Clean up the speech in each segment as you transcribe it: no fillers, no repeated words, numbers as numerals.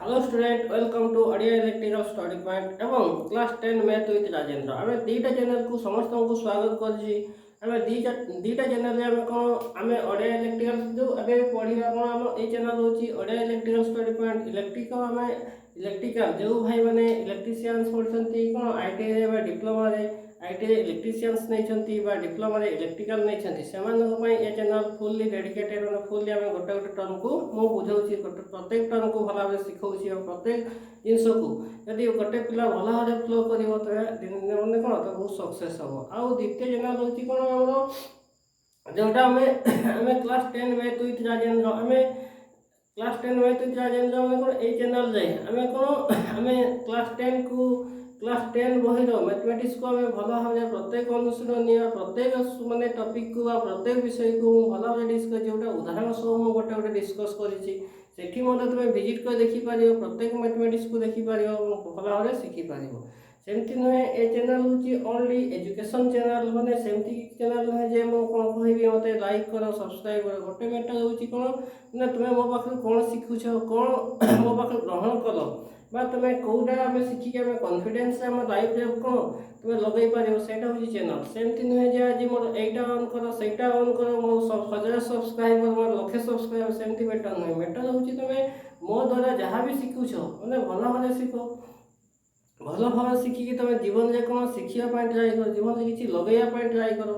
Hello student, welcome to audio electrical study point एवं class 10 math with Rajendra. आम दीटा channel को समस्त को स्वागत कर दीटा चैनल आम कौन आम ऑडियो इलेक्ट्रिकल जो अभी पढ़ा कौन आम ये चैनल हूँ audio electrical study point electrical आम इलेक्ट्रिकल जो भाई मैंने इलेक्ट्रीशियंस पढ़ते कौन आईटीआई डिप्लोमा आईटीआई इलेक्ट्रीशियंस नहीं डिप्लोमा इलेक्ट्रिकल नहीं से ये चैनल फुल्ली डेडिकेटेड मैंने फुल्ली आम गोटे गोटे टर्म को मुझे बुझाऊँगी प्रत्येक टर्म को भल भाव शिखाऊँगी और प्रत्येक जिनस को यदि गोटे पिला भल भाव फ्लो कर मैंने कौन तो बहुत सक्सेस हम। आउ द्वितीय चैनल हूँ कौन आम जोटा आम क्लास 10 मैथ विथ राजेंद्र आम क्लास 10 मैथ विथ राजेंद्र आम कौन ये चैनल जाए आम कौन आम क्लास 10 को क्लास 10 बही मैथमेटिक्स को आम भल भाव प्रत्येक अनुशीलनी प्रत्येक मानने टपिक को प्रत्येक विषय को भल भाव डिस्कस जोटा उदाहरण सब मुझे गोटे गोटे डिस्कस करी तुम विजिट कर देखिपार प्रत्येक मैथमेटिक्स को देखिपार भल भाव शिखिपार सेमती नुहे ए चैनल हूँ ओनली एजुकेशन चैनल मैंने सेमती चैनल नुहे जे मुझे कौन कह मत लाइक कर सब्सक्राइब कर गोटे मैटर हूँ कौन ना तुम्हें मो पाख कौन शिखुच कौन मो पाख ग्रहण कल बा तुम्हें कौटा आम शिखिक आम कॉन्फिडेंस आम लाइफ कौन तुम लगे पार से हूँ चैनल सेमती नुहे जे आज मोर एटा ऑन कर सहीटा ऑन कर मो 1000 सब्सक्राइबर मोर 1,00,000 सब्सक्राइबर सेमती मैटर नुहे मैटर हूँ तुम्हें मो द्वारा जहाँ भी शिखुच मैंने भल भाव शिख भल भाव शिखिकी तुम जीवन में कौन शिखापी ट्राए कर जीवन में किसी लगेवाई ट्राए कर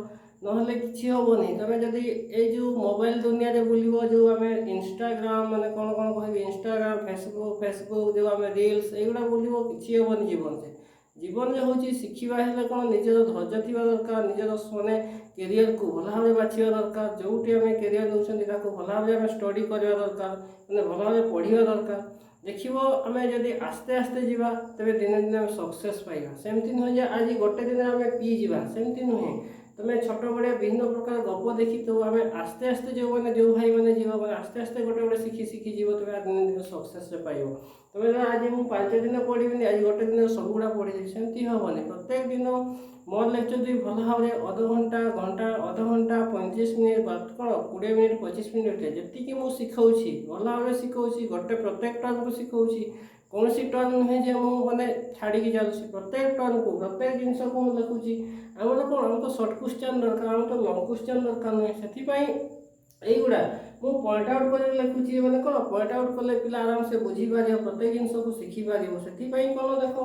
ना कि हेनी तुम जदि ये जो मोबाइल दुनिया रे बुल जो आम इंस्टाग्राम माने कौन कौन कह इंस्टाग्राम फेसबुक जो आम रील्स युवा बुल कि हेनी जीवन से जीवन में हूँ शिखा है कौन निजर धैर्य थी दरकार निजर मानने कैरियर को भल भाव बाछा दरकार जो आम कैरियर नौकरी भल भाव स्टडी करवा दरकार मैंने भल भाव पढ़ा दरकार देखिए आम जदि आस्ते आस्ते जावा तेरे दिने दिने सक्सेस पाइबा सेमती नुहे आज गोटे दिन आम पी जावा सेमती नुहे तुम्हें छोट बड़िया विभिन्न प्रकार गप देखी तो आम आस्ते आस्ते जो मैंने जो भाई मैंने जीव आस्ते आस्ते गोटे गोटे शिखी शिखी जीव तुम्हें दिन दिन सक्सेस पाइब तुम्हें आज मुझे 5 दिन पढ़ी आज गोटे दिन सब गुड़ा पढ़ी सेमती हेनी प्रत्येक दिन मोर लेक्चर भी भल भाव अध घंटा घंटा अध घंटा 35 मिनिट कौन 20 मिनिट 25 मिनिट जी मुझे शिखाऊँगी भल भाव शिखाऊँगी गोटे प्रत्येक टर्म को शिखाऊँगी कौन सी टर्म नुहे जे मुझे छाड़ी चलुची प्रत्येक टर्म को प्रत्येक जिनस को मुझे लिखुची आम कौन आम तो सर्ट क्वेश्चन दरकार आम तो लंग क्वेश्चन दरकार नुहे से युवा मुझे पॉइंट आउट कर लिखुची मैंने कौन पॉइंट आउट कले पिला आराम से बुझीपार प्रत्येक जिनस को शिखिपार से कौन देख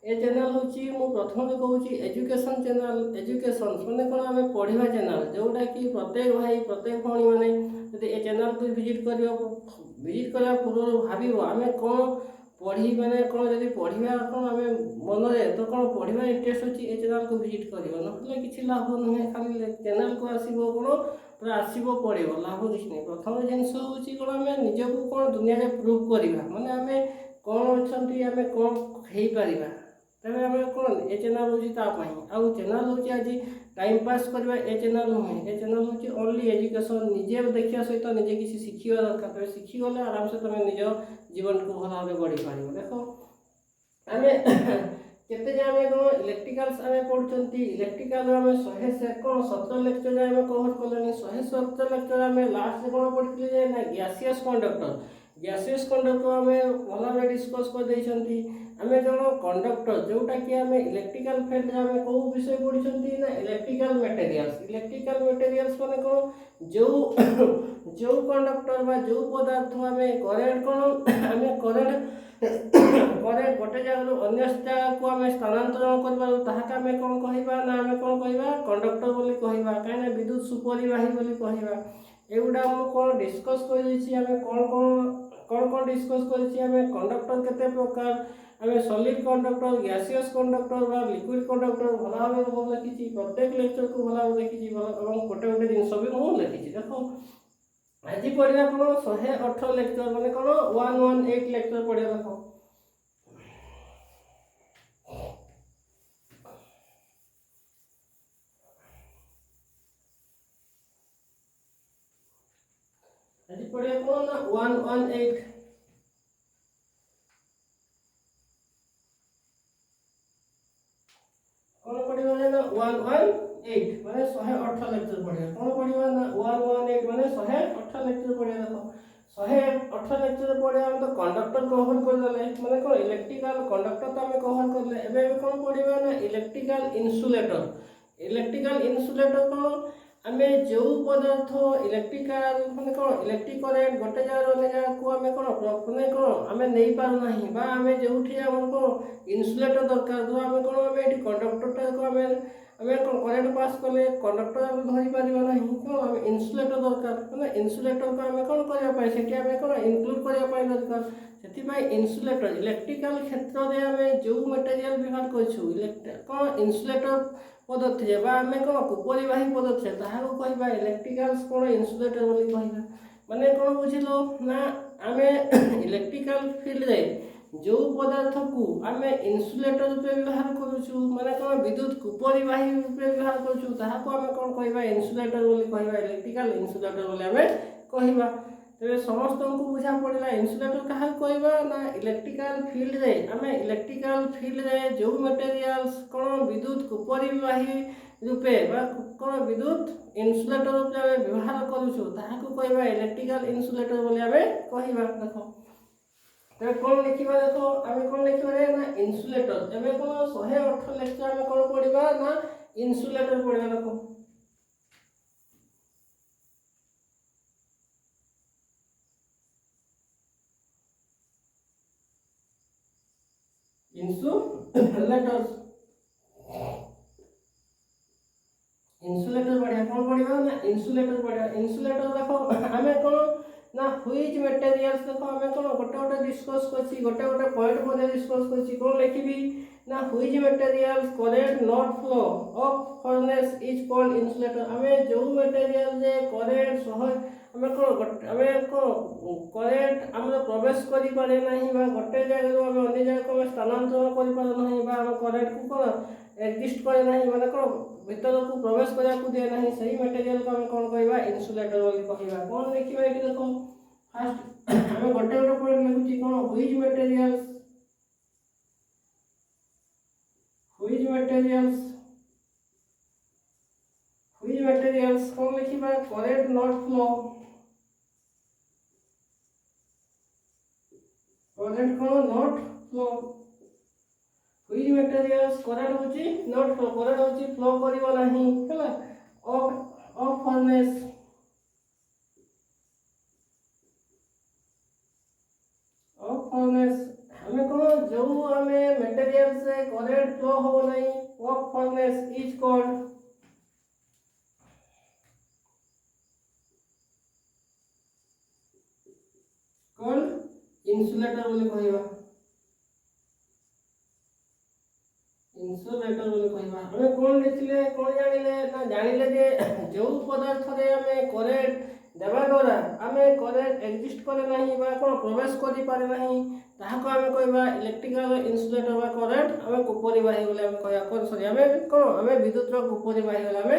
ये चैनल हूँ मु प्रथम कहूँ एजुकेशन चैनल एजुकेशन मैंने कौन आम पढ़ा चैनल जोटा कि प्रत्येक भाई प्रत्येक भाई मैंने जब ये चैनल को विजिट करने पूर्व भाव आम कौन पढ़ी मैंने कौन जब पढ़ा कौन आम मन तो कौन पढ़ा इंटरेस्ट अच्छी ये चैनल को विजिट कर ना कि लाभ नुहे खाली चैनल को आसो कौन पूरा आसो पड़े लाभ किसी नहीं प्रथम जिनस हूँ कौन आम निजक कौन दुनिया में प्रूव करवा माने आम कौन अच्छा आम कौन हो पार तेज आम कौन ये चैनल हूँ आउ चैनल हूँ आज टाइम पास करवा ये चैनल नुहे ये चैनल हूँ ओनली एजुकेशन निजे देखा सहित निजे किसी शिखा दरकार तुम शिखिगले आराम से तुम निज जीवन को भल भाव बढ़ी पार देख आम केते आम कौन इलेक्ट्रिकल्स आम पढ़ुंट इलेक्ट्रिकल आम 117 लेक्चर आम कवर कले 117 लेक्चर आम लास्ट कौन पढ़ी ना गैसियस कंडक्टर आम भल भाव डिस्कस कर आम जन कंडक्टर जोटा कि आम इलेक्ट्रिकल फील्ड आम कौ विषय पढ़ी ना इलेक्ट्रिकल मटेरियल्स माने कौन जो जो कंडक्टर बा जो पदार्थ आम करेन्ट कौन आम करेन्ट गोटे जगह अन्य जगह को आम स्थानांतरण करें कौन कहवा ना आम कौन कहवा कंडक्टर बोली कहवा कहीं विद्युत सुपरिवाही बोली कहवा एगुड़ा मुझे कौन डिस्कस कर कौन कौन डिस्कस कर कंडक्टर केते प्रकार आम सॉलिड कंडक्टर गैसियस कंडक्टर बा लिक्विड कंडक्टर भल भाव लिखी प्रत्येक लेक्चर को भल भाव देखी गोटे गोटे जिन भी मुझे लिखी देख आज पढ़ा कौन 118 लेक्चर मैंने कौन 118 लेक्चर पढ़ा देख आज पढ़ा कौन ना 118 कौन पढ़ा ना 118 माने 118 लेक्चर पढ़ा कौन पढ़ा ना 118 माने 118 लेक्चर पढ़ा देख 118 लेक्चर पढ़े हम तो कंडक्टर कवर करदेले माने कौन इलेक्ट्रिकल कंडक्टर तो आम कवर करले एबे कौन पढ़ा ना इलेक्ट्रिकल इन्सुलेटर कौन आम जो पदार्थ इलेक्ट्रिकल माने कौन इलेक्ट्रिक करेंट गोटे जगह अन्य जगह को आम कौन माने कौन आम नहीं पारना बा आम जो कौन इन्सुलेटर दरकार धर आम कौन आम ये कंडक्टरटा को आम कौन करेंट पास कले कंडक्टर आम धरी पार ना कौन आम इन्सुलेटर दरकार मैंने इन्सुलेटर को आम कौन करने से आम कौन इनक्लूड करने दरकार से इन्सुलेटर इलेक्ट्रिकल क्षेत्र में आम जो मटेरियल व्यवहार कर कौन इन्सुलेटर पदार्थ जे आम कौन कुपरिवाही पदार्थ ताको कहवा इलेक्ट्रिकल कौन इन्सुलेटर बोली कहवा माने कौन बुझिल ना आम इलेक्ट्रिकल फील्ड रे जो पदार्थ को आम इन्सुलेटर रूपे व्यवहार करूँ माने कौन विद्युत कुपरिवाही रूपे व्यवहार करूँ ताको आम कौन कहवा इन्सुलेटर बोली कहवा इलेक्ट्रिकल इन्सुलेटर बोली आम कहवा तेरे समस्त को बुझा पड़ा इन्सुलेटर क्या कहवा ना इलेक्ट्रिकल फील्ड रे आम इलेक्ट्रिकल फील्ड रे जो मटेरियल्स कौन विद्युत कुपरिवाही रूपे कौन विद्युत इन्सुलेटर रूपे आम व्यवहार करूँ ताको कहवा इलेक्ट्रिकल इन्सुलेटर बोली आम कहवा देख तेरे कौन लिखा देख आम कौन लिखा ना इन्सुलेटर एवं कौन 118 लेक्चर आम कौन पढ़ा ना इन्सुलेटर पढ़ा देख इन्सुलेटर बढ़िया कौन पढ़ा ना इन्सुलेटर बढ़िया इन्सुलेटर देखो आम कौन ना व्हिच मटेरियल्स देखो आम कौन गोटे गोटे डिस्कस करछि गोटे गोटे पॉइंट मध्ये डिस्कस करछि कौन लिखिबी ना which materials current not flow of furnace is called insulator आम जो मटेरियल जे करेंट सहज आम कौन आम कौन करेंट आम प्रवेश करि पारे नाही बा गोटे जगह आम अन्य जगह को स्थानांतरण करि पारे नाही बा आम करेंट को कौन एडजस्ट करे नाही माने कौन भीतर को प्रवेश करा को दे नाही सही मटेरियल को हम कौन कहबा इन्सुलेटर बोली कहबा कौन लिखिबा एठी देखो फर्स्ट हम गोटे गोटे पॉइंट लिखुची कौन व्हिच मटेरियल्स कौन लिखिबा करेंट नॉट फ्लो करेंट कौन not flow which materials current होची नॉट फ्लो करेंट होची फ्लो करिवो नाही हैला ऑफ फर्नेस हमें कौन जो हमें मटेरियल से करेंट फ्लो हो नहीं of furnace is called insulator बोली कहबा इन्सुलेटर बोली कहबा हमें कौन लिखले कौन जानिले ना जानिले जे जो पदार्थ रे हमें करेंट देवा द्वारा आम करेंट एग्जिस्ट करे नहीं बा कौन प्रवेश करि पारे नहीं ताहाको आम कहबा इलेक्ट्रिकल इन्सुलेटर बा करेंट आम कुपरिवाही बोली आम कहबा कौन सॉरी आम कौन आम विद्युत रो कुपरिवाही बोली आम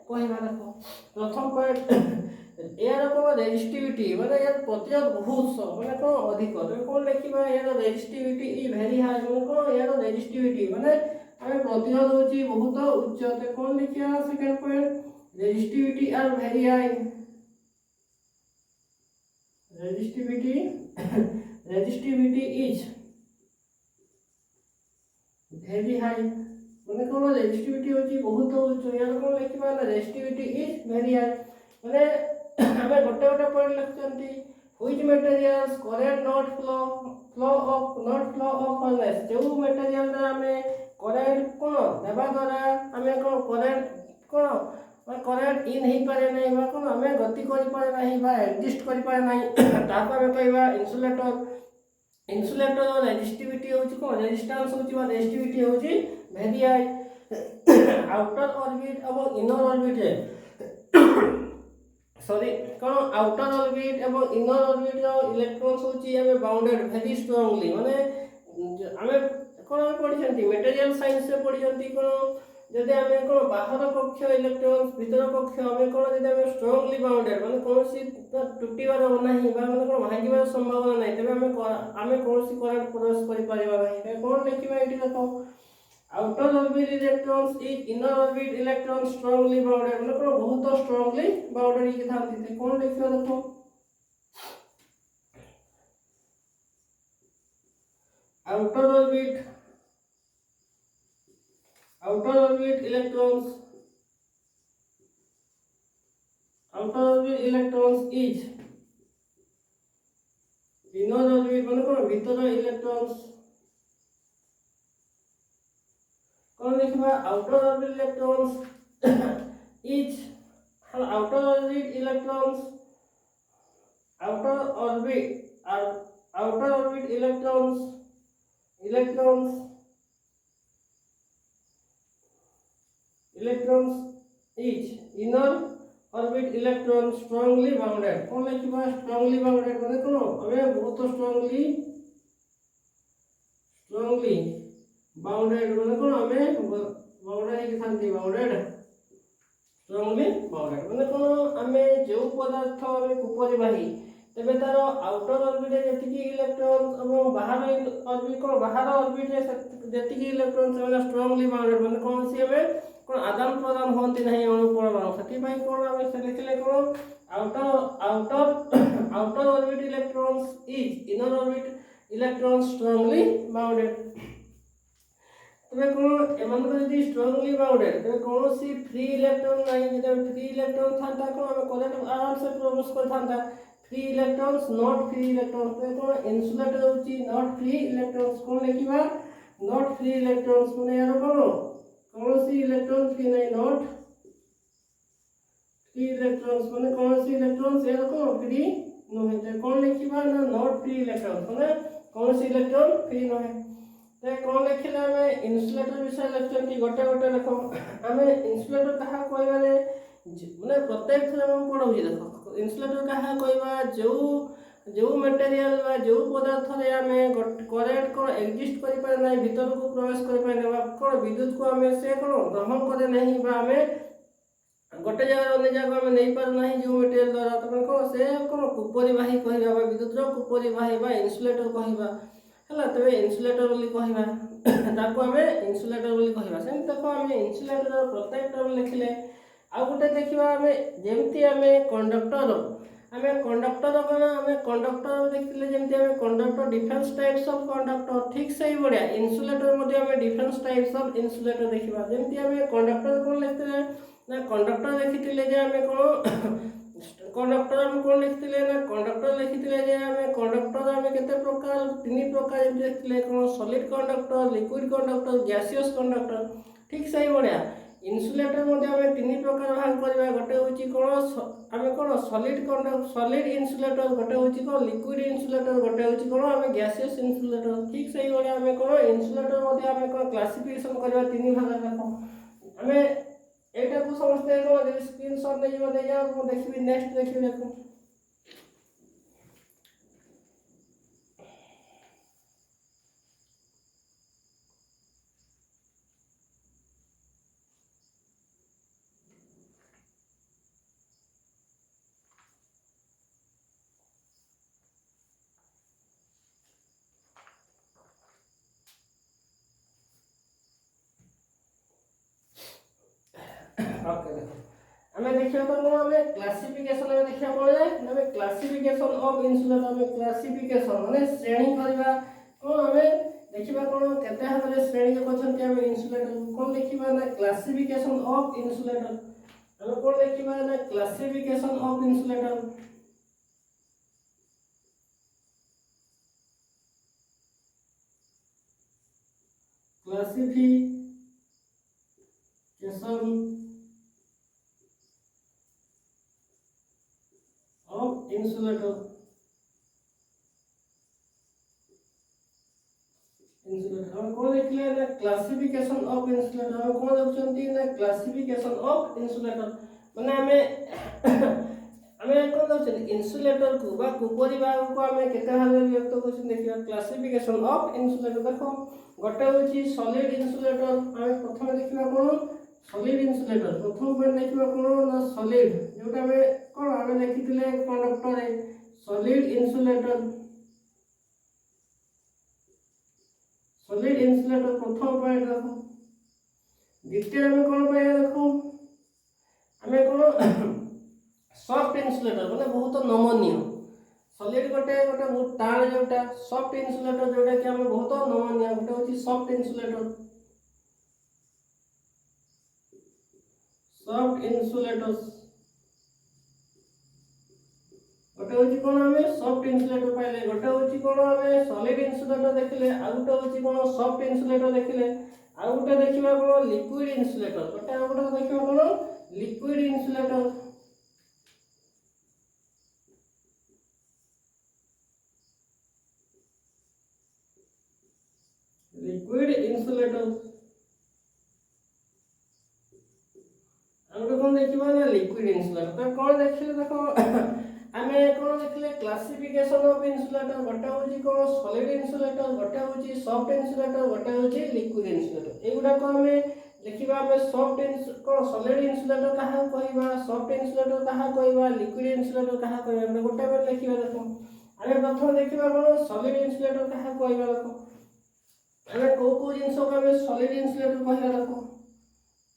कहबा देखो प्रथम पॉइंट यार कौन रेजिस्टिविटी माने यार प्रतिरोध बहुत माने कौन अधिक कौन लिखा यार रेजिस्टिविटी इज वेरी हाई माने कौन यार रेजिस्टिविटी माने आम प्रतिरोध होची बहुत उच्च तो कौन लिखा second point resistivity are very high resistivity is very high माने कौन रेजिस्टिविटी होची बहुत उच्च यार कौन लिखा ना रेजिस्टिविटी इज वेरी हाई माने हमें गोटे गोटे पॉइंट लिखुचंती which materials current not flow of furnace जो मटेरियल रे हमें करेंट कोन देबा द्वारा हमें कोन करेंट इन ही पारे नहीं बा कोन हमें गति करि पारे नहीं बा एडजस्ट करि पारे नहीं ताको हमें कहबा इन्सुलेटर रेजिस्टिविटी होची कोन रेजिस्टेंस होची बा रेजिस्टिविटी होची वेरी हाई आउटर ऑर्बिट और इनर ऑर्बिट रे सॉरी कौन आउटर ऑर्बिट एवं इनर ऑर्बिट रो इलेक्ट्रॉन्स होची हमें बाउंडेड वेरी स्ट्रांगली माने हमें कौन पढ़ी मटेरियल साइंस से पढ़ी कौन जदि हमें कौन बाहर कक्ष इलेक्ट्रॉन्स भीतर कक्ष हमें कौन जदि हमें स्ट्रांगली बाउंडेड माने कौन सी टूटीबार नहीं बा माने कौन भांगीबार संभावना नहीं तबे हमें कौन सी करंट प्रवेश करि परिबा नहीं कौन लिखिबा एठी देखो outer orbit electrons is inner orbit electrons strongly bounded मतलब बहुत स्ट्रांगली बाउंडेड की थांती थे कौन लिखियो देखो outer orbit electrons is inner orbit মানে কোন ভিতর ইলেকট্রনস কোন লিখবা outer orbit electrons is outer orbit electrons outer orbit electrons is inner orbit electron strongly bounded কোন লিখবা strongly bounded মানে কোন আমি বহুত strongly bounded মানে কোন আমি bounded ହେଇକି ଥାନ୍ତି bounded strongly bounded ମାନେ কোନ ଆମେ ଯେଉଁ ପଦାର୍ଥ ଆମେ କୁପରିବାହୀ ତେବେ ତାର ଆଉଟର ଅର୍ବିଟ ଯେତିକି ଇଲେକ୍ଟ୍ରନ ଏବଂ ବାହାର ଅର୍ବିଟ ଯେତିକି ଇଲେକ୍ଟ୍ରନ ସେମାନେ strongly bounded ମାନେ କୌଣସି ଆମେ কোন আদান প্রদান হନ୍ତି ନାହିଁ ଅଣୁ ପରମାଣୁ ସେଥିପାଇଁ কোন ଆମେ ଲେଖିଲେ কোন outer orbit electrons is inner orbit electrons strongly bounded তবে কোন এমানক যদি strongly bounded তবে কোনসি ফ্রি ইলেকট্রন নাই যদি ফ্রি ইলেকট্রন থাকতা কোন আমি কারেন্ট আরাম সে প্রবেশ করে থাকতা free electrons not free electrons तो कोन इंसुलेटर होची not free electrons कोन लिखिबा not free electrons माने यार कोनोसी इलेक्ट्रॉन फ्री नहीं not free electrons माने कोनोसी इलेक्ट्रॉन्स यार को फ्री न है कोन लिखिबा ना not free electrons माने कोनोसी इलेक्ट्रॉन फ्री न है ते कोन लिखिला हमें इंसुलेटर विषय लेक्चर की गोटे गोटे देखो हमें इंसुलेटर कहा कहबारे माने प्रत्येक थरे हम पढौजी देखो इंसुलेटर कहा कहबा जो मटेरियल बा जो पदार्थ रे हमें करेंट कोन एग्जिस्ट करि पारे नै भीतर को प्रवेश करि पारे नै कोन विद्युत को हमें से कोन ग्रहण करे नहीं बा हमें गोटे जगह अन्य जगह हमें नहीं पार नहीं जो मटेरियल द्वारा तो कोन से कोन कुपरिवाही कहबा बा विद्युत रो कुपरिवाही बा इंसुलेटर कहबा हला तबे इंसुलेटर बोली कहबा ताको हमें इंसुलेटर बोली कहबा सेम देखो हमें इंसुलेटर प्रत्येक टर्म लिखले आ गोटे देखिबा हमें जेमती हमें कंडक्टर कोन हमें कंडक्टर देखले जेमती हमें conductor different types of conductor ठीक सही बढ़िया इंसुलेटर मध्ये हमें डिफरेंट टाइप्स ऑफ इंसुलेटर देखिबा जेमती हमें कंडक्टर कोन लिखले ना कंडक्टर देखितिले जे हमें कोन कंडक्टर हम कोन लिखतिले ना कंडक्टर लिखितिले जे हमें कंडक्टर हमें केते प्रकार तीन प्रकार देखितिले कोन solid conductor liquid conductor gaseous conductor ठीक सही बढ़िया इंसुलेटर मध्ये हमें तीन प्रकार भाग करबा गोटे होची कोन हमें कोन सॉलिड इंसुलेटर गोटे होची कोन लिक्विड इंसुलेटर गोटे होची कोन हमें गैसियस इंसुलेटर ठीक सही बढ़िया हमें कोन इंसुलेटर मध्ये हमें कोन क्लासिफिकेशन करबा तीन भाग देखो हमें एटा को समझते हैं कोन स्क्रीनशॉट नै बने या मु देखबी नेक्स्ट देखबी देखो ओके देखो हमें देखियो तो हमें क्लासिफिकेशन में देखिया पड़े हमें क्लासिफिकेशन ऑफ इंसुलेटर हमें क्लासिफिकेशन माने श्रेणी करबा कोन हमें देखिबा कोन केते हाबरे श्रेणी कोछंती हमें इंसुलेटर कोन लिखिबा ना क्लासिफिकेशन ऑफ इंसुलेटर हमें कोन लिखिबा ना classification of insulator classification insulator हम कौन लिखले ना क्लासिफिकेशन ऑफ इंसुलेटर हम कौन देखछंती ना क्लासिफिकेशन ऑफ इंसुलेटर माने हमें कौन देखछंती इंसुलेटर को बा कुपरी भाग को हमें केते भाग व्यक्त करछन देखिया क्लासिफिकेशन ऑफ इंसुलेटर देखो गोटे होची सॉलिड इंसुलेटर हमें प्रथम देखिबा कोन सॉलिड इंसुलेटर प्रथम पॉइंट देखिबा कोन ना सॉलिड जोटा में कोन हमें लिखितले कंडक्टर है सॉलिड इंसुलेटर प्रथम पॉइंट देखो द्वितीय में कोन पाया देखो हमें कोन सॉफ्ट इंसुलेटर माने बहुत नमनीय सॉलिड गोटे गोटे बहुत टाण जोटा सॉफ्ट इन्सुलेटर जोटा कि हम बहुत नमनीय गोटे होची सॉफ्ट इन्सुलेटर गोटे होची कोन हमें सॉफ्ट इन्सुलेटर पाइले गोटे होची कोन हमें सॉलिड इन्सुलेटर देखले आ गोटे होची कोन सॉफ्ट इन्सुलेटर देखले आ गोटे देखिबा कोन लिक्विड इन्सुलेटर गोटे आ गोटे देखिबा कोन लिक्विड इन्सुलेटर आउटे कोन देखिबा ना लिक्विड इन्सुलेटर तो कोन देखिले देखो आमे कोन देखिले क्लासिफिकेशन ऑफ इन्सुलेटर गोटे होची कोन सॉलिड इन्सुलेटर गोटे होची सॉफ्ट इन्सुलेटर गोटे होची लिक्विड इन्सुलेटर एगुडा को हमें देखिबा हमें सॉफ्ट कोन सॉलिड इन्सुलेटर कहा कहबा सॉफ्ट इन्सुलेटर कहा कहबा लिक्विड इन्सुलेटर कहा कहबा हम गोटे बार देखिबा देखो आमे प्रथम देखिबा कोन सॉलिड इन्सुलेटर कहा कहबा देखो आमे को जिंस को हमें सॉलिड इन्सुलेटर कहबा देखो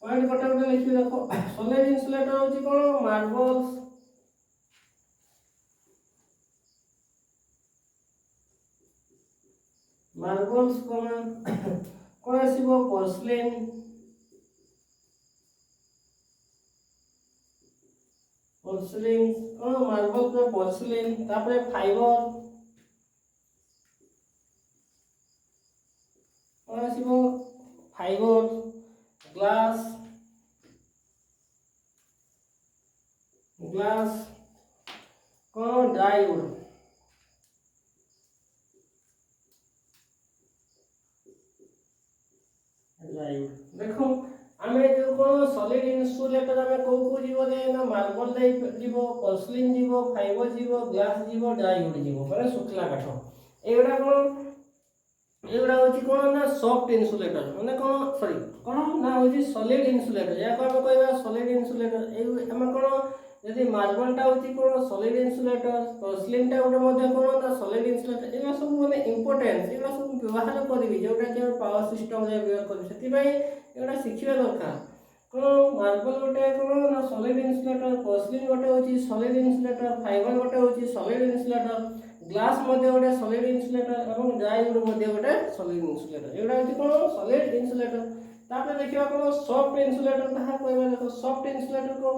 पॉइंट गोटे गोटे लिखि देखो सॉलिड इन्सुलेटर होची कोन मार्बल्स कोन आसीबो पोर्सलिन कोन मार्बल पे पोर्सलिन तापरे फाइबर कोन आसीबो फाइबर ग्लास कोन ड्राईवुड देखो आमे जो कोन सॉलिड इन्सुलेटर आमे को जीवो दे ना मार्बल दे जीवो पोर्सलिन जीवो फाइबर जीवो ग्लास जीवो ड्राईवुड जीवो माने सुखला काठ एगुडा होची कोन ना सॉफ्ट इन्सुलेटर माने कोन सॉरी कोन ना होची सॉलिड इन्सुलेटर या को हम कहबा सॉलिड इन्सुलेटर ए हम कोन यदि मार्बल टा होची कोन सॉलिड इन्सुलेटर पोर्सलिन टा उडे मध्ये कोन ना सॉलिड इन्सुलेटर एला सब माने इंपोर्टेंस एला सब व्यवहार करबी जोटा कि पावर सिस्टम रे व्यवहार करबी सेति भाई एटा शिखिबा दरकार कोन मार्बल गोटे कोन ना सॉलिड इन्सुलेटर पोर्सलिन गोटे होची सॉलिड इन्सुलेटर फाइबर गोटे होची सॉलिड इन्सुलेटर ग्लास मध्ये गोटे सॉलिड इन्सुलेटर एवं ड्राईवुड मध्ये गोटे सॉलिड इन्सुलेटर एटा होची कोन सॉलिड इन्सुलेटर तापर देखिबा कोन सॉफ्ट इन्सुलेटर कहा कहबा देखो सॉफ्ट इन्सुलेटर को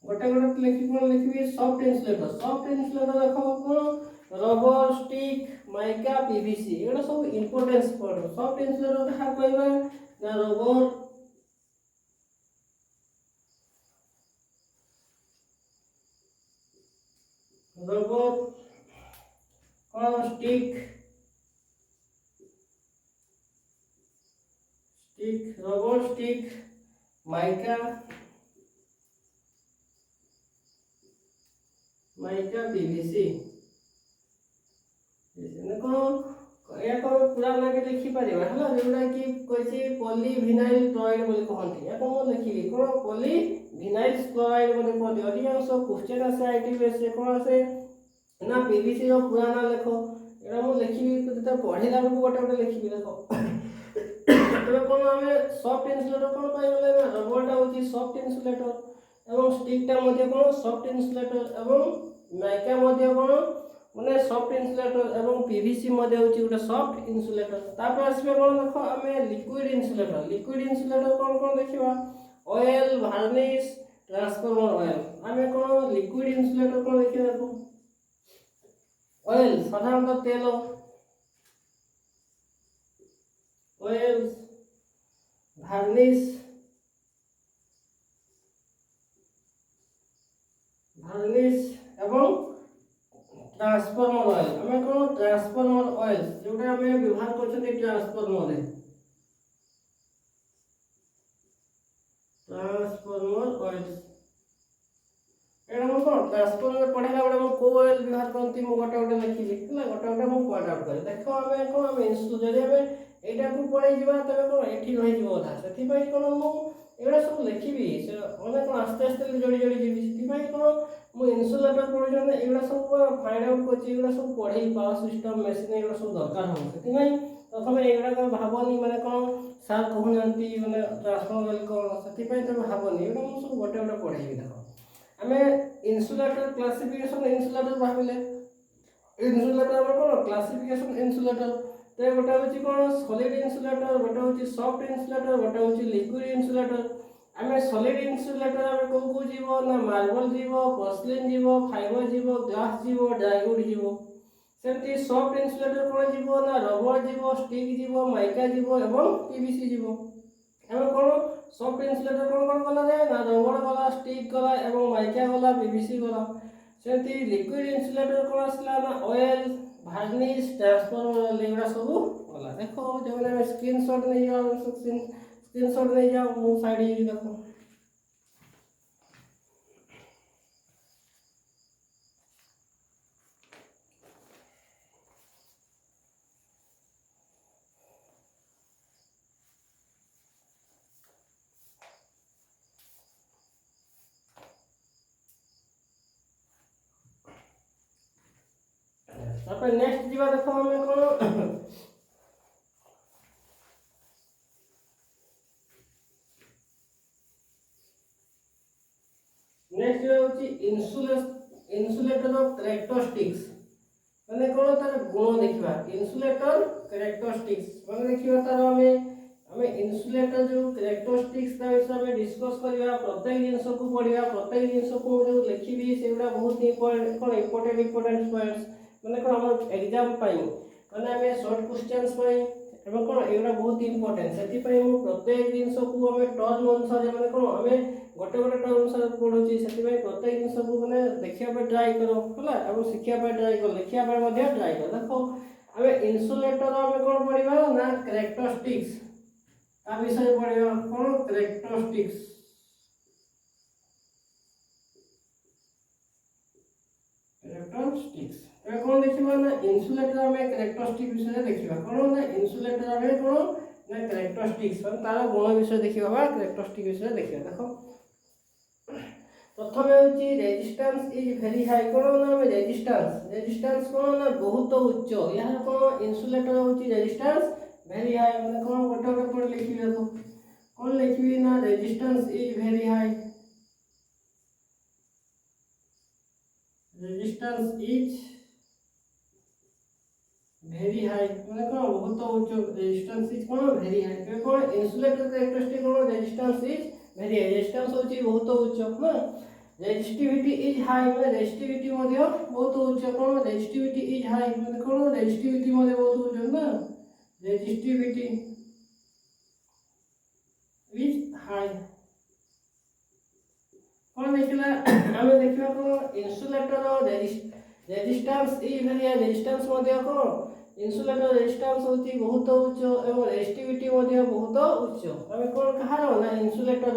गोटे गोटे लिखि कोन लिखबी सॉफ्ट इन्सुलेटर देखो कोन रबर स्टिक माइका पीवीसी एटा सब इंपोर्टेंस पड़ सॉफ्ट इन्सुलेटर कहा कहबा ना रबर कोन stick rubber stick mica PVC देखो या को पूरा लागे लिखि परिबा हला जेउडा कि कहछि पॉलीविनाइल क्लोराइड बोली कहंती या को लिखिबी कोन पॉलीविनाइल क्लोराइड बोली कहंती अधिकांश क्वेश्चन आसे आईटी बेस से कोन आसे ना पीवीसी रो पूरा ना लेखो एरा मु लिखिबी तो पढिला को गोटे गोटे लिखिबी देखो तबे कोन हमें सॉफ्ट इन्सुलेटर कोन पाइ गले ना रबर टा होची सॉफ्ट इन्सुलेटर एवं स्टिक टा मध्ये कोन सॉफ्ट इन्सुलेटर एवं माइका मध्ये कोन माने सॉफ्ट इन्सुलेटर एवं पीवीसी मध्ये होची गोटे सॉफ्ट इन्सुलेटर तापर आसबे कोन देखो हमें लिक्विड इन्सुलेटर कोन देखिबा ऑयल वार्निश ट्रांसफार्मर ऑयल हमें कोन लिक्विड इन्सुलेटर कोन देखिबा देखो ऑयल साधारणतः तेल ऑयल वार्निश एवं ट्रांसफार्मर ऑयल हमें कोन ट्रांसफार्मर ऑयल जोटा हमें व्यवहार करछथि ट्रांसफार्मर ऑयल एडा मो कोन ट्रांसफार्मर पढेला बडा मो को ऑयल व्यवहार करथि मो गोटे गोटे लिखिली ना गोटे गोटे मो पॉइंट आउट करे देखो हमें कोन हमें इन्सुलेटर हमें एटा को पढै जिबा तबे कोन एठी रहि जिवो था सेति भाई कोन मो एडा सब लिखिबी से ओने कोन आस्ते आस्ते जोडी जिबी सेति भाई कोन मो इन्सुलेटर पढुछन एडा सब फाइंड आउट करछि एडा सब पढै पावर सिस्टम मशीन एडा सब दरकार हो सेति भाई प्रथम एडा को भाबनी माने कोन सार कहू जानती माने ट्रांसफार्मर ऑयल कोन सेति भाई त भाबनी एडा मो सब गोटे गोटे पढैबी देखो आमे इन्सुलेटर क्लासिफिकेशन इन्सुलेटर भाबिले इन्सुलेटर आम कौन क्लासिफिकेशन इन्सुलेटर तो गोटे हूँ कौन सॉलिड इन्सुलेटर गोटे हूँ सॉफ्ट इन्सुलेटर गोटे हूँ लिक्विड इन्सुलेटर आम सॉलिड इन्सुलेटर आम कौ कौ जीव ना मार्बल जीव पोर्सिलेन जीव फाइबर जीव ग्लास जीव ड्राइवुड जीव सेमती सॉफ्ट इन्सुलेटर कौन जीव ना रबर जीव स्टिक जीव माइका जीव एवं पीवीसी जीव आम कौन सॉफ्ट इन्सुलेटर कौन कौन गला जाए ना रबर गला स्टिक गला एवं माइका गला पीवीसी गला सेमती लिक्विड इन्सुलेटर कौन आसला ना ऑयल भार्निश ट्रांसफॉर्मर एगुड़ा सब गला देखो जो स्क्रीनशॉट नहीं जाओ स्क्रीनशॉट नहीं जाओ मो साइड देखो नेक्स्ट जीवा देखो हमें कौन नेक्स्ट होची इन्सुलेटर ऑफ कैरेक्टरिस्टिक्स माने कौन तार गुण देखिबा इन्सुलेटर कैरेक्टरिस्टिक्स माने देखिबा तार हमें इन्सुलेटर जो कैरेक्टरिस्टिक्स ता विषय में डिस्कस करिया प्रत्येक जिंस को पढिया प्रत्येक जिंस को जो लिखिबी सेउडा बहुत इंपोर्टेंट पॉइंट्स माने कौन हम एग्जाम पाई माने हमें शॉर्ट क्वेश्चंस पाई एवं कौन एगुड़ा बहुत इंपोर्टेंट से प्रत्येक जिनस को हमें टर्म अनुसार माने कौन हमें गोटे गोटे टर्म अनुसार पढ़ुची से प्रत्येक जिनस को मैंने देखा ट्राए करो है और शिखा ट्राए कर लिखा ट्राए कर देखो हमें इन्सुलेटर हमें कौन पढ़ा ना कैरेक्टरिस्टिक्स आ विषय पढ़ा कौन कैरेक्टरिस्टिक्स कौन देखिबा ना इन्सुलेटर हमें कैरेक्टरिस्टिक विषय देखिबा कौन ना इन्सुलेटर हमें कौन ना कैरेक्टरिस्टिक्स माने तार गुण विषय देखिबा बा कैरेक्टरिस्टिक विषय देखिबा देखो प्रथम होची रेजिस्टेंस इज वेरी हाई कौन ना हमें रेजिस्टेंस कौन ना बहुत उच्च यहाँ कौन इन्सुलेटर होची रेजिस्टेंस वेरी हाई माने कौन गोटे गोटे पॉइंट लिखि देखो कौन लिखिबी ना resistance is very high resistance is very high माने कौन बहुत उच्च रेजिस्टेंस इज कौन वेरी हाई कौन इन्सुलेटर कैरेक्टरिस्टिक कौन resistance is very high resistance होची बहुत उच्च ना रेजिस्टिविटी इज हाई माने रेजिस्टिविटी मध्ये बहुत उच्च कौन रेजिस्टिविटी इज हाई माने कौन रेजिस्टिविटी मध्ये बहुत उच्च ना रेजिस्टिविटी इज हाई कौन देखला हमें देखिबा कौन insulator resistance is very high resistance मध्ये कौन इन्सुलेटर रेजिस्टेंस होती बहुत उच्च एवं रेजिस्टिविटी मध्ये बहुत उच्च हमें कौन कहारो ना इन्सुलेटर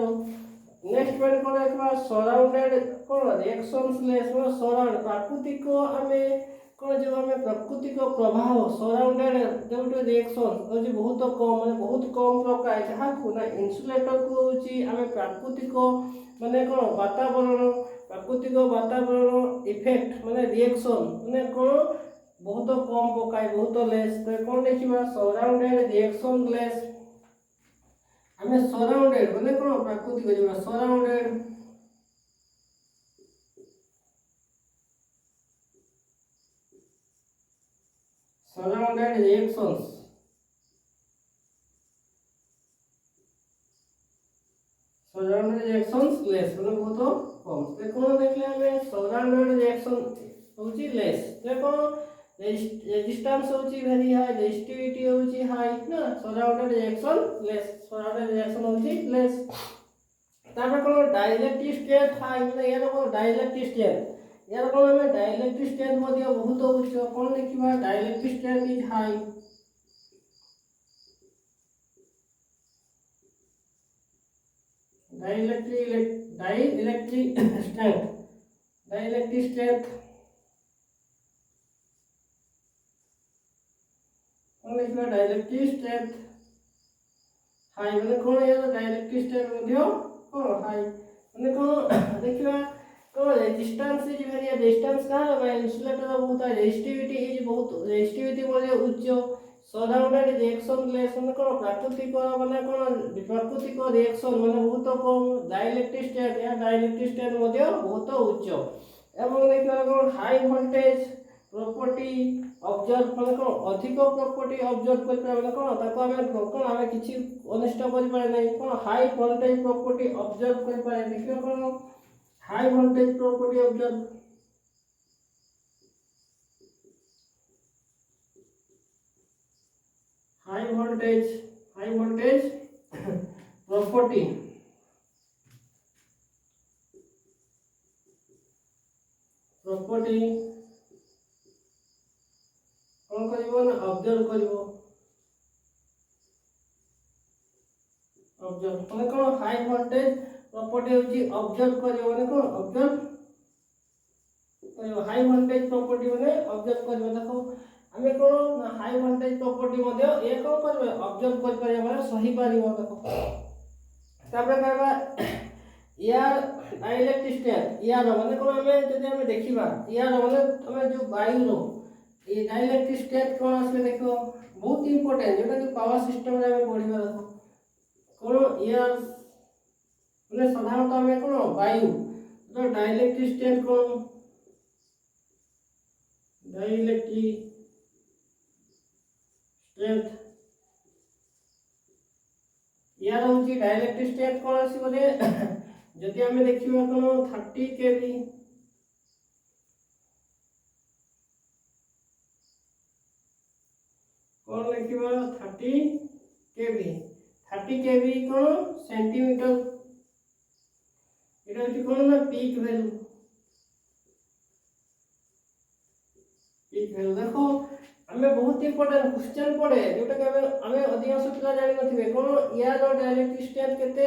नेक्स्ट पॉइंट कौन देखबा सराउंडेड कौन रिएक्शंस लेस और सराउंड प्राकृतिक हमें कौन जो हमें प्राकृतिक प्रभाव सराउंडेड जो रिएक्शन होची बहुत कम माने बहुत कम प्रकार जहा को ना इन्सुलेटर को होची हमें प्राकृतिक माने कौन वातावरण प्राकृतिक वातावरण इफेक्ट माने रिएक्शन माने कौन बहुत कम पकाए बहुत लेस तो कौन देखिबा सराउंडेड रिएक्शन लेस हमें सराउंडेड माने कौन प्राकृतिक जीवा सराउंडेड रिएक्शंस लेस माने बहुत कम तो कौन देखले हमें सराउंडेड रिएक्शन होची लेस तो कौन रेजिस्टेंस होची वेरी हाई रेजिस्टिविटी होची हाई ना सराउंडेड रिएक्शन होची लेस तापर कोन डाइलेक्ट्रिक स्ट्रेंथ हाई माने यार कोन डाइलेक्ट्रिक स्ट्रेंथ यार कोन हमें डाइलेक्ट्रिक स्ट्रेंथ मध्ये बहुत उच्च कोन लिखिबा dielectric strength is high dielectric strength कौन लिखा डाइलेक्ट्रिक स्ट्रेंथ हाई माने कौन यार डाइलेक्ट्रिक स्ट्रेंथ मध्ये कौन हाई माने कौन देखिबा कौन रेजिस्टेंस इज वेरी रेजिस्टेंस का बा इन्सुलेटर बहुत रेजिस्टिविटी मध्ये उच्च ସରାଉଣ୍ଡେଡ୍ ରିଏକ୍ସନଲେସ୍ ମାନେ କ'ଣ ପ୍ରାକୃତିକ ମାନେ କ'ଣ ପ୍ରାକୃତିକ ରିଏକ୍ସନ ମାନେ ବହୁତ କମ୍। ଡାଇଇଲେକ୍ଟ୍ରିକ ଷ୍ଟେଟ୍ ଏହା ଡାଇଇଲେକ୍ଟ୍ରିକ ଷ୍ଟେଟ୍ ମଧ୍ୟ ବହୁତ ଉଚ୍ଚ। ଏବଂ ଦେଖିବା କ'ଣ ହାଇ ଭୋଲ୍ଟେଜ ପ୍ରପର୍ଟି ଅବଜର୍ଭ ମାନେ କ'ଣ ଅଧିକ ପ୍ରପର୍ଟି ଅବଜର୍ଭ କରିବା ମାନେ କ'ଣ ତାକୁ ଆମେ କ'ଣ ଆମେ କିଛି ଅନିଷ୍ଟ କରିପାରେ ନାହିଁ। କ'ଣ ହାଇ ଭୋଲ୍ଟେଜ ପ୍ରପର୍ଟି ଅବଜର୍ଭ କରିପାରେ। ଦେଖିବା କ'ଣ high voltage property observe high voltage property कौन करिवो ना ऑब्जर्व करिवो ऑब्जर्व माने कौन हाई वोल्टेज प्रॉपर्टी होची ऑब्जर्व करिवो माने कौन ऑब्जर्व करिवो हाई वोल्टेज प्रॉपर्टी माने ऑब्जर्व करिवो। देखो हमें कौन हाई वोल्टेज प्रॉपर्टी मध्ये ए कौन करबे ऑब्जर्व कर परिया माने सही पारिवो। देखो तापर कहबा यार डाइलेक्ट्रिक स्टेट यार माने कौन हमें जदि हमें देखिबा यार माने हमें जो वायु रो ये डाइलेक्ट्रिक स्टेट कौन आसे देखो बहुत इंपोर्टेंट जेटा कि पावर सिस्टम रे हमें पढिबा। देखो कौन यार माने साधारणतः हमें कौन वायु तो डाइलेक्ट्रिक स्टेट कौन डाइलेक्ट्रिक स्टेट यार होची डाइलेक्ट्रिक स्टेट कौन आसी बोले जदि हमें देखिबा कोन 30 केवी कौन लिखिबा 30 केवी कोन सेंटीमीटर एटा होची कोन ना पीक वैल्यू देखो हमें बहुत इंपोर्टेंट क्वेश्चन पड़े जोटा कि हमें अधिकांश पिला जानि नथिबे कोन यार डाइलेक्ट्रिक स्टेट केते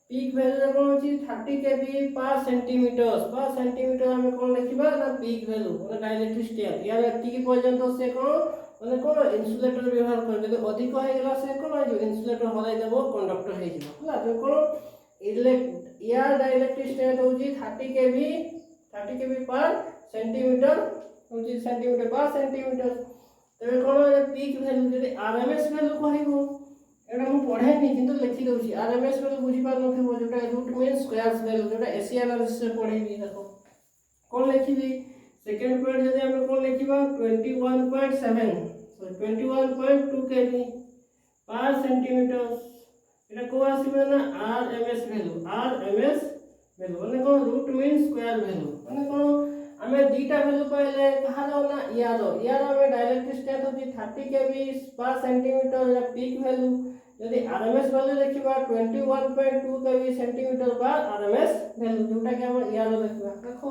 पीक वैल्यू कोन होची 30 केवी पर सेंटीमीटर हमें कोन लिखिबा ना पीक वैल्यू माने डाइलेक्ट्रिक स्टेट यार एतिकी पर्यंत से कोन माने कोन इन्सुलेटर व्यवहार कर जदि अधिक हो गेला से कोन जो इन्सुलेटर हलाई देबो कंडक्टर हे जिवो हला तो कोन यार डाइलेक्ट्रिक स्टेट होची 30 केवी पर सेंटीमीटर होची सेंटीमीटर पर सेंटीमीटर। तबे कोन पीक वैल्यू जदि आरएमएस वैल्यू कहइबो एटा मु पढे नि किंतु लिखि दउची आरएमएस वैल्यू बुझी पार नथिबो जोटा रूट मीन स्क्वायर्स वैल्यू जोटा एसी एनालिसिस से पढेबी। देखो कोन लिखिबी सेकंड पॉइंट जदि हम कोन लिखिबा 21.2 केवी पर सेंटीमीटर एटा को आसीबे ना आरएमएस वैल्यू माने कोन रूट मीन स्क्वायर वैल्यू माने कोन हमें दीटा वैल्यू पहले कहा जाओ ना यार हमें डाइलेक्ट्रिक स्टेट होची 30 केवी पर सेंटीमीटर या पीक वैल्यू यदि आरएमएस वैल्यू देखिबा 21.2 kV centimetre per RMS value जोटा कि हम यार देखबा। देखो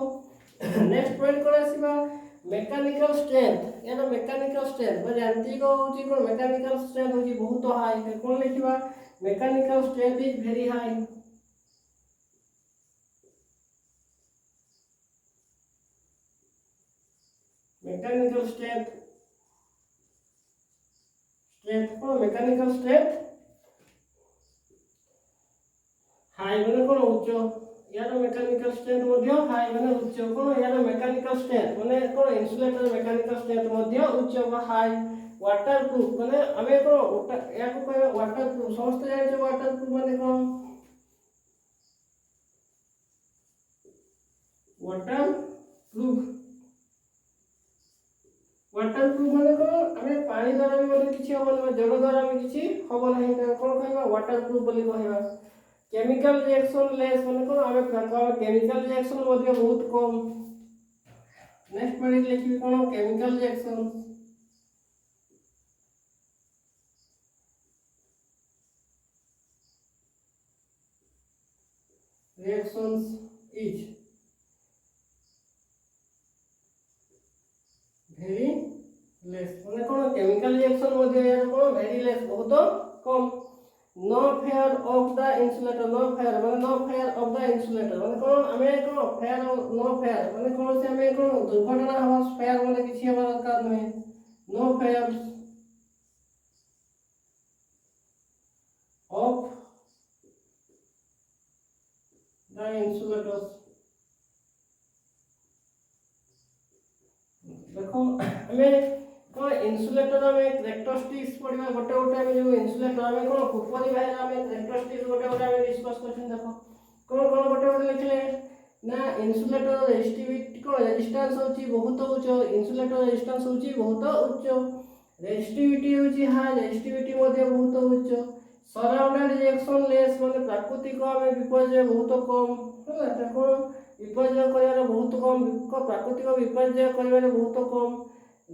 नेक्स्ट पॉइंट कोन आसीबा मैकेनिकल स्ट्रेंथ यार मैकेनिकल स्ट्रेंथ बे यांत्रिक होची कोन मैकेनिकल स्ट्रेंथ होची बहुत हाई कोन लिखिबा mechanical strength is very high mechanical strength high माने कोन उच्च यार मैकेनिकल स्ट्रेंथ मध्ये हाई माने उच्च कोन यार मैकेनिकल स्ट्रेंथ माने कोन इन्सुलेटर मैकेनिकल स्ट्रेंथ मध्ये उच्च व हाई वाटर प्रूफ माने हमें कोन या को कहबा वाटर प्रूफ समस्त जानि छ वाटर प्रूफ माने कोन वाटर प्रूफ माने कोन हमें पानी द्वारा भी माने किछि होबो ना जल द्वारा भी किछि होबो नहीं कोन कहबा वाटर प्रूफ बोली कहबा। केमिकल रिएक्शन लेस माने कोन हमें केमिकल रिएक्शन मध्ये बहुत कम। नेक्स्ट पॉइंट लिखिबी कोन chemical reactions is very less माने कोन केमिकल रिएक्शन मध्ये यार कोन वेरी लेस बहुत कम। No fear of the insulator माने कोन हमें कोन फेयर नो फेयर माने कोन से हमें कोन दुर्घटना हवा फेयर माने किछि हवा दरकार नहीं। No fear of the insulators देखो हमें कौन इन्सुलेटर में कैरेक्टरिस्टिक्स पढ़िबा गोटे गोटे हम जो इन्सुलेटर में कौन कुपरी बाहर हम कैरेक्टरिस्टिक्स गोटे गोटे हम डिस्कस करछन देखो कौन कौन गोटे गोटे लिखले ना इन्सुलेटर रेजिस्टिविटी कौन रेजिस्टेंस होची बहुत उच्च इन्सुलेटर रेजिस्टेंस होची बहुत उच्च रेजिस्टिविटी होची हाई रेजिस्टिविटी मध्ये बहुत उच्च सराउंडेड रिएक्शन लेस माने प्राकृतिक आमे विपर्य बहुत कम होला त कोन विपर्य करिवार बहुत कम प्राकृतिक विपर्य करिवार बहुत कम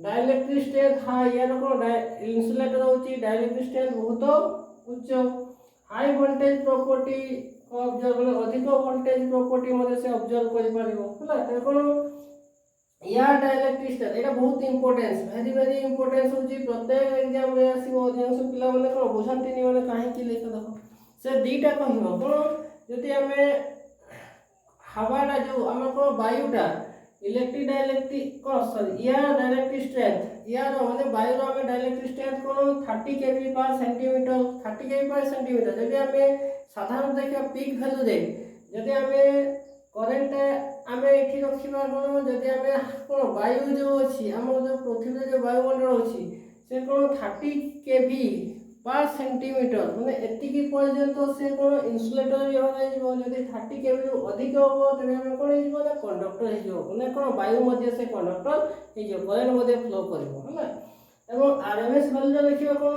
डाइलेक्ट्रिक स्ट्रेंथ हाई यार कोन इन्सुलेटर होची डाइलेक्ट्रिक स्ट्रेंथ बहुत उच्च हाई वोल्टेज प्रॉपर्टी ऑब्जर्व अधिक वोल्टेज प्रॉपर्टी मध्ये से ऑब्जर्व करि परिबो होला त कोन या डाइलेक्ट्रिक स्ट्रेंथ एटा बहुत इंपोर्टेंस वेरी इंपोर्टेंस होची प्रत्येक एग्जाम रे आसीबो अधिकांश पिला माने कोन बुझंतिनी माने काहे कि लेख देखो से दीटा कहिबो कोन जति हमें हवाटा जो आम कोन वायुटा इलेक्ट्रिक डाइलेक्ट्रिक कोन सॉरी या डाइलेक्ट्रिक स्ट्रेंथ या माने वायु रो हमें डाइलेक्ट्रिक स्ट्रेंथ कोन 30 केवी पर सेंटीमीटर 30 केवी पर सेंटीमीटर जदि हमें साधारण देखा पीक वैल्यू दे जदि हमें करेंट आमे एठी रखिबा कोन जदि हमें कोन वायु जो अछि हमर जो पृथ्वी जो वायुमंडल अछि से कोन 30 केवी पर सेंटीमीटर माने एतिकी पर्यंत से कोन इन्सुलेटर व्यवहार हो जदि 30 केवी रो अधिक हो तबे हम कोन हे ना कंडक्टर हे जो माने कोन वायु मध्य से कंडक्टर हे जो करंट मध्य फ्लो करबो होला एवं आरएमएस वैल्यू देखिबा कोन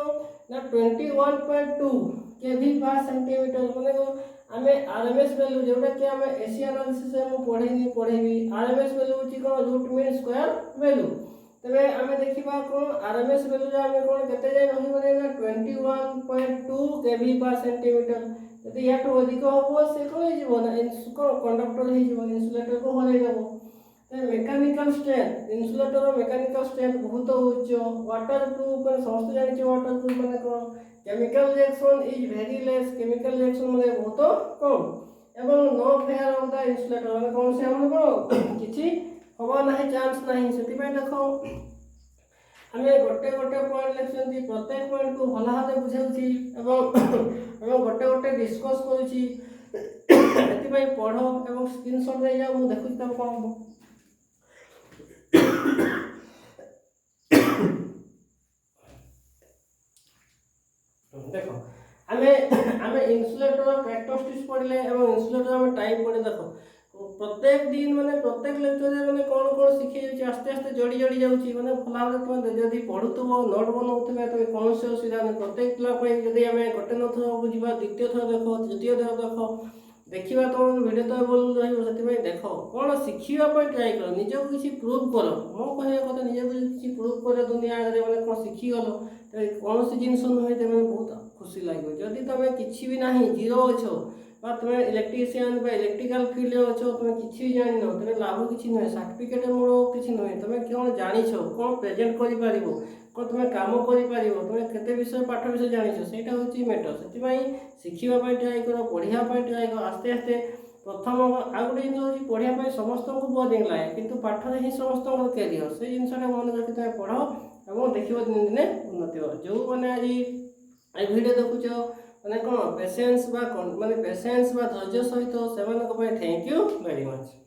ना 21.2 केवी पर सेंटीमीटर माने आमे आरएमएस वैल्यू जोटा कि आमे एसी एनालिसिस में पढ़ेबी आरएमएस वैल्यू होची कोन रूट मीन स्क्वायर वैल्यू तबे आमे देखिबा कोन आरएमएस वैल्यू जे आमे कोन केते जाय रही बने ना 21.2 केवी पर सेंटीमीटर यदि याटो अधिक होबो से कोन हे जीवो ना कंडक्टर हे जीवो इन्सुलेटर को हरै देबो ते मेकानिकल स्ट्रेंथ इन्सुलेटर रो मेकानिकल स्ट्रेंथ बहुत उच्च वाटर प्रूफ पर समस्त जानि छी वाटर प्रूफ माने कोन chemical reaction is very less chemical reaction माने बहुत कम एवं no fear of the insulator माने कोन से हम कोन किछि होबा नाही चांस नाही सेति पे देखो हमें गोटे गोटे पॉइंट लेखछंती प्रत्येक पॉइंट को भला भाबे बुझाउची एवं गोटे गोटे डिस्कस करूची एति पे पढो एवं स्क्रीनशॉट ले जाओ मु देखुची तब कोन देखो हमें इन्सुलेटर कैरेक्टरिस्टिक्स पढ़ले एवं इन्सुलेटर हमें टाइप पढ़े देखो प्रत्येक दिन माने प्रत्येक लेक्चर माने कोन कोन सिखै जाउची आस्ते आस्ते जोड़ी जोड़ी जाउची माने भला भाबे तुम जदी पढुतबो नोट बनाउतबे त कोन से असुविधा नै प्रत्येक क्लास पे जदी हमें गोटे न थो बुझिबा द्वितीय थो देखो तृतीय थो देखो देखिबा तो वीडियो तो बोल रहिबो सेति पे देखो कोन सिखिबा पे ट्राई करो निजो किछि प्रूव करो मो कहया कथा निजो किछि प्रूव करे दुनिया रे माने कोन सिखि गलो त कोन से जिंस नै ते बहुत खुशी लागो जदी तमे किछि भी नाही जीरो अछो बा तुम इलेक्ट्रिशियन बा इलेक्ट्रिकल फील्ड रे अछो तुम किछि भी जानि न तमे लाभ किछि नै सर्टिफिकेट मोर किछि नै तमे कोन जानि छो कोन प्रेजेंट करि पारिबो को तुम काम करि पारिबो तुम केते विषय पाठ विषय जानि छो सेटा होची मैटर सेति पई सिखिबा पई ट्राई करो पढिया पई ट्राई करो आस्ते आस्ते प्रथम आगुडी जिन होची पढिया पई समस्त को बोरिंग लागे किंतु पाठ रे ही समस्त को कैरियर से जिनसटा मन रखि तुम पढो एवं देखिबो दिन दिन उन्नति हो जो माने आज ए वीडियो देखुचो माने कोन पेशेंस बा माने पेशेंस बा धैर्य सहित सेमान को पई थैंक यू वेरी मच।